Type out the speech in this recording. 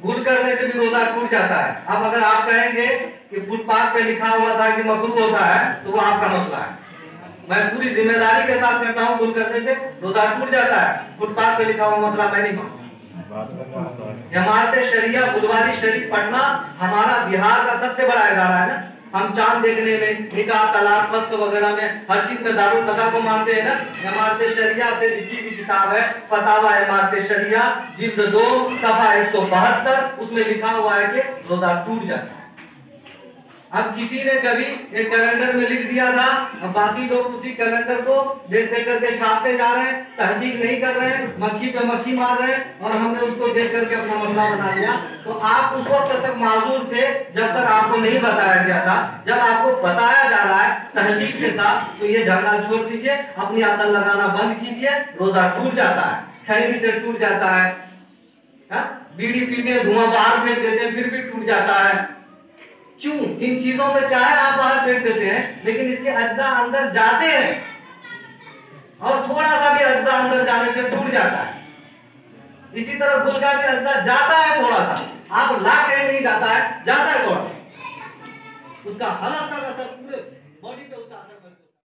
भूल करने से भी रोजा टूट जाता है। अब अगर आप कहेंगे कि फुटपाथ पे लिखा हुआ था कि मकरूह होता है तो वो आपका मसला है। मैं पूरी जिम्मेदारी के साथ कहता हूँ भूल करने से रोजा टूट जाता है, फुटपाथ पे लिखा हुआ मसला मैं नहीं मानता। इमारत शरिया बुधवारी शरीफ पढ़ना हमारा बिहार का सबसे बड़ा इदारा है ना। हम चांद देखने में, निकाह, तलाक, फस्क वगैरह में हर चीज में दारुल कदा को मानते हैं ना। इमारत शरिया से लिखी हुई किताब है फतावा इमारत शरिया जिल्द 2 सफा 172, उसमें लिखा हुआ है कि रोजा टूट जाता है। अब किसी ने कभी एक कैलेंडर में लिख दिया था, अब बाकी लोग उसी कैलेंडर को देख देख करके छापते जा रहे हैं, तहकीक नहीं कर रहे हैं, मक्खी पे मक्खी मार रहे हैं, और हमने उसको देख करके अपना मसला बना लिया। तो आप उस वक्त तक माजूर थे जब तक आपको नहीं बताया गया था। जब आपको बताया जा रहा है तहकीक के साथ, तो ये झगड़ा छोड़ दीजिए, अपनी अकल लगाना बंद कीजिए। रोजा टूट जाता है, खैनी से टूट जाता है, बीड़ी पीते हैं, धुआं बाहर फेंक देते हैं, फिर भी टूट जाता है। क्यों? इन चीजों में चाहे आप बाहर फेंक देते हैं, लेकिन इसके अज्जा अंदर जाते हैं, और थोड़ा सा भी अज्जा अंदर जाने से टूट जाता है। इसी तरह गुल का भी अज्जा जाता है थोड़ा सा, आप ला के नहीं जाता है, जाता है थोड़ा सा, उसका हलक तक असर, पूरे बॉडी पे उसका असर